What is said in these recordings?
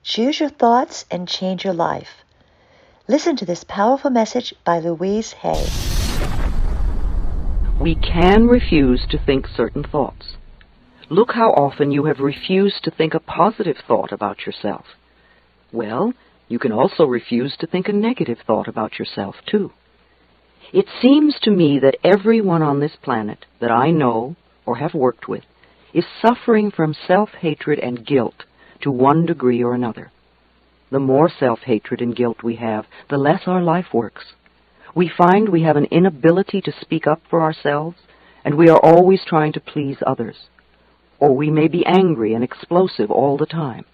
Choose your thoughts and change your life. Listen to this powerful message by Louise Hay. We can refuse to think certain thoughts. Look how often you have refused to think a positive thought about yourself. Well, you can also refuse to think a negative thought about yourself, too. It seems to me that everyone on this planet that I know or have worked with is suffering from self-hatred and guilt to one degree or another. The more self-hatred and guilt we have, the less our life works. We find we have an inability to speak up for ourselves, and we are always trying to please others. Or we may be angry and explosive all the time.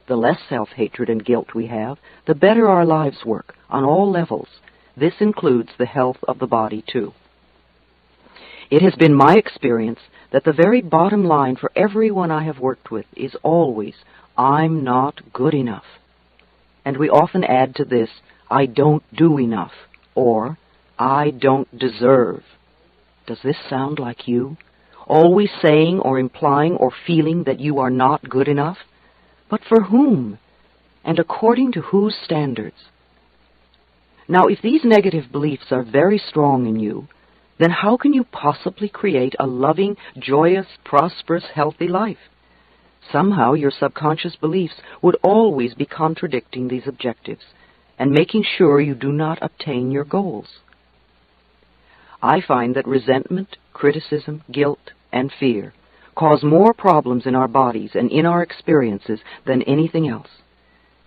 The less self-hatred and guilt we have, the better our lives work on all levels. This includes the health of the body, too. It has been my experience that the very bottom line for everyone I have worked with is always, I'm not good enough. And we often add to this, I don't do enough, or I don't deserve. Does this sound like you? Always saying or implying or feeling that you are not good enough? But for whom? And according to whose standards? Now, if these negative beliefs are very strong in you, then how can you possibly create a loving, joyous, prosperous, healthy life? Somehow your subconscious beliefs would always be contradicting these objectives and making sure you do not obtain your goals. I find that resentment, criticism, guilt, and fear cause more problems in our bodies and in our experiences than anything else.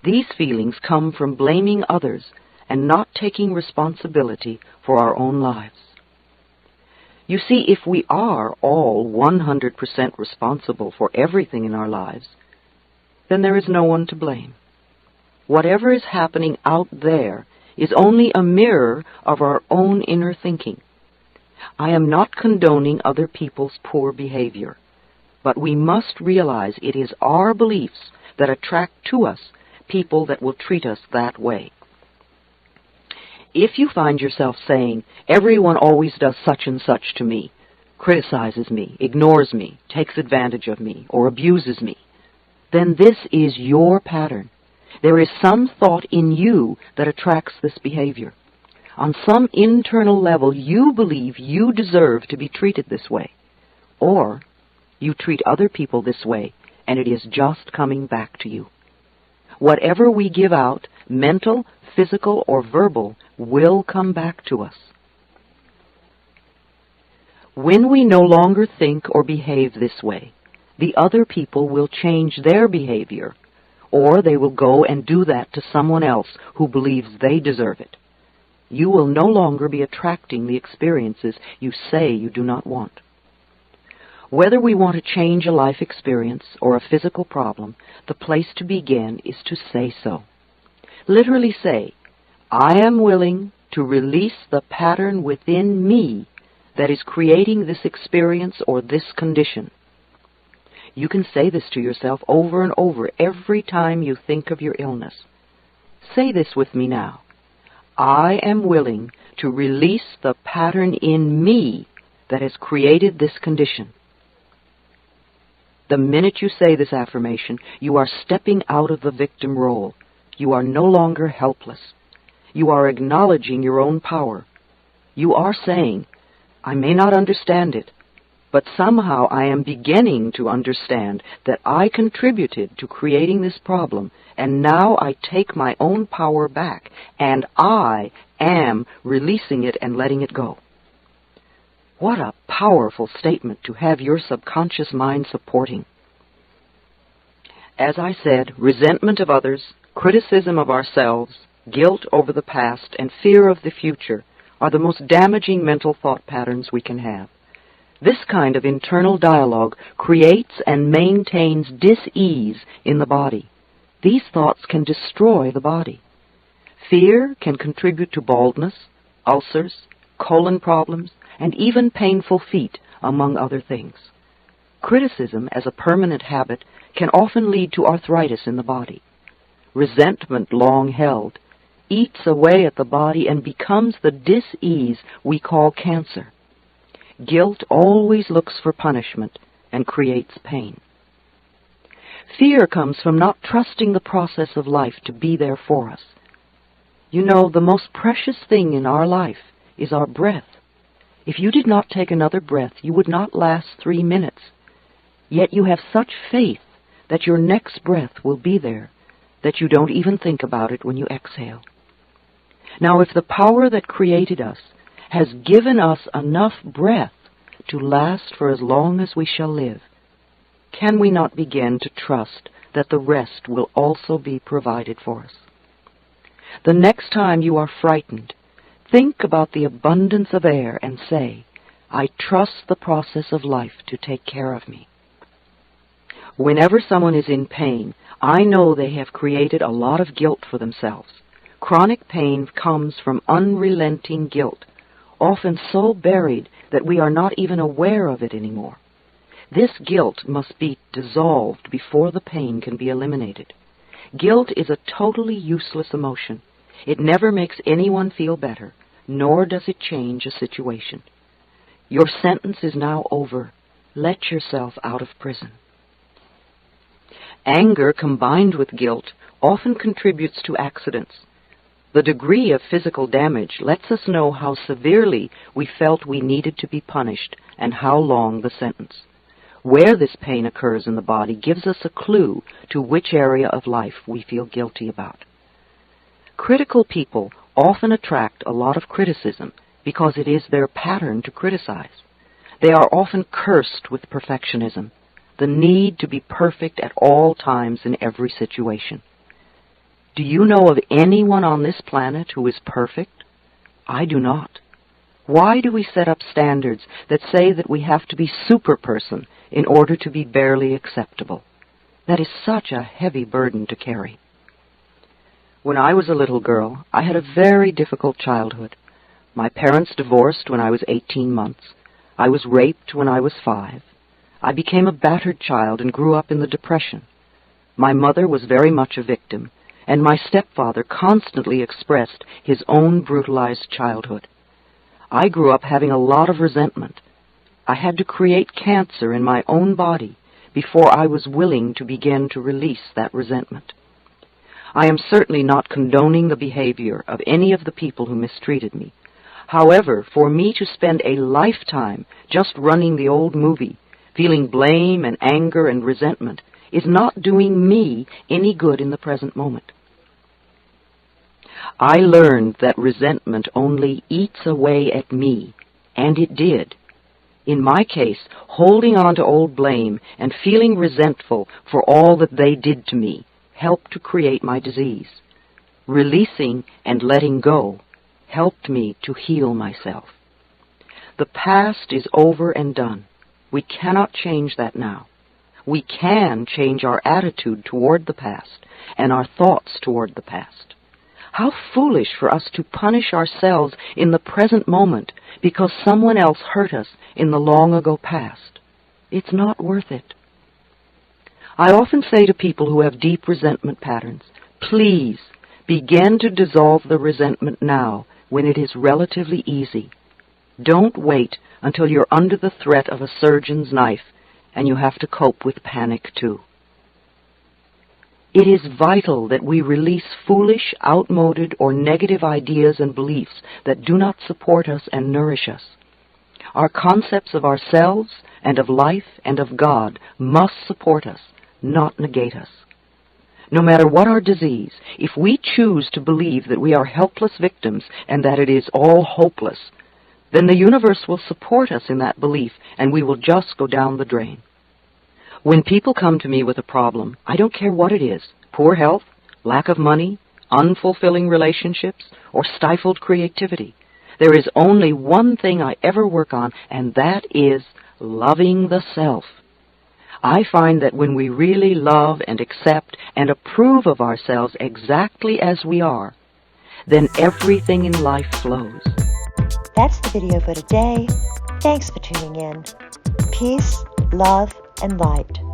These feelings come from blaming others and not taking responsibility for our own lives. You see, if we are all 100% responsible for everything in our lives, then there is no one to blame. Whatever is happening out there is only a mirror of our own inner thinking. I am not condoning other people's poor behavior, but we must realize it is our beliefs that attract to us people that will treat us that way. If you find yourself saying, everyone always does such and such to me, criticizes me, ignores me, takes advantage of me, or abuses me, then this is your pattern. There is some thought in you that attracts this behavior. On some internal level, you believe you deserve to be treated this way. Or you treat other people this way, and it is just coming back to you. Whatever we give out, mental, physical, or verbal, will come back to us. When we no longer think or behave this way, the other people will change their behavior, or they will go and do that to someone else who believes they deserve it. You will no longer be attracting the experiences you say you do not want. Whether we want to change a life experience or a physical problem, the place to begin is to say so. Literally say, I am willing to release the pattern within me that is creating this experience or this condition. You can say this to yourself over and over every time you think of your illness. Say this with me now. I am willing to release the pattern in me that has created this condition. The minute you say this affirmation, you are stepping out of the victim role. You are no longer helpless. You are acknowledging your own power. You are saying, I may not understand it, but somehow I am beginning to understand that I contributed to creating this problem, and now I take my own power back, and I am releasing it and letting it go. What a powerful statement to have your subconscious mind supporting. As I said, resentment of others, criticism of ourselves, guilt over the past, and fear of the future are the most damaging mental thought patterns we can have. This kind of internal dialogue creates and maintains dis-ease in the body. These thoughts can destroy the body. Fear can contribute to baldness, ulcers, colon problems, and even painful feet, among other things. Criticism, as a permanent habit, can often lead to arthritis in the body. Resentment, long held, eats away at the body and becomes the dis-ease we call cancer. Guilt always looks for punishment and creates pain. Fear comes from not trusting the process of life to be there for us. You know, the most precious thing in our life is our breath. If you did not take another breath, you would not last 3 minutes. Yet you have such faith that your next breath will be there, that you don't even think about it when you exhale. Now, if the power that created us has given us enough breath to last for as long as we shall live, can we not begin to trust that the rest will also be provided for us? The next time you are frightened, think about the abundance of air and say, I trust the process of life to take care of me. Whenever someone is in pain, I know they have created a lot of guilt for themselves. Chronic pain comes from unrelenting guilt, often so buried that we are not even aware of it anymore. This guilt must be dissolved before the pain can be eliminated. Guilt is a totally useless emotion. It never makes anyone feel better, nor does it change a situation. Your sentence is now over. Let yourself out of prison. Anger combined with guilt often contributes to accidents. The degree of physical damage lets us know how severely we felt we needed to be punished and how long the sentence. Where this pain occurs in the body gives us a clue to which area of life we feel guilty about. Critical people often attract a lot of criticism because it is their pattern to criticize. They are often cursed with perfectionism, the need to be perfect at all times in every situation. Do you know of anyone on this planet who is perfect? I do not. Why do we set up standards that say that we have to be super person in order to be barely acceptable? That is such a heavy burden to carry. When I was a little girl, I had a very difficult childhood. My parents divorced when I was 18 months. I was raped when I was 5. I became a battered child and grew up in the Depression. My mother was very much a victim, and my stepfather constantly expressed his own brutalized childhood. I grew up having a lot of resentment. I had to create cancer in my own body before I was willing to begin to release that resentment. I am certainly not condoning the behavior of any of the people who mistreated me. However, for me to spend a lifetime just running the old movie, feeling blame and anger and resentment, is not doing me any good in the present moment. I learned that resentment only eats away at me, and it did. In my case, holding on to old blame and feeling resentful for all that they did to me helped to create my disease. Releasing and letting go helped me to heal myself. The past is over and done. We cannot change that now. We can change our attitude toward the past and our thoughts toward the past. How foolish for us to punish ourselves in the present moment because someone else hurt us in the long-ago past. It's not worth it. I often say to people who have deep resentment patterns, please begin to dissolve the resentment now when it is relatively easy. Don't wait until you're under the threat of a surgeon's knife and you have to cope with panic too. It is vital that we release foolish, outmoded, or negative ideas and beliefs that do not support us and nourish us. Our concepts of ourselves and of life and of God must support us, not negate us. No matter what our disease, if we choose to believe that we are helpless victims and that it is all hopeless, then the universe will support us in that belief and we will just go down the drain. When people come to me with a problem, I don't care what it is, poor health, lack of money, unfulfilling relationships, or stifled creativity. There is only one thing I ever work on, and that is loving the self. I find that when we really love and accept and approve of ourselves exactly as we are, then everything in life flows. That's the video for today. Thanks for tuning in. Peace, love, and light.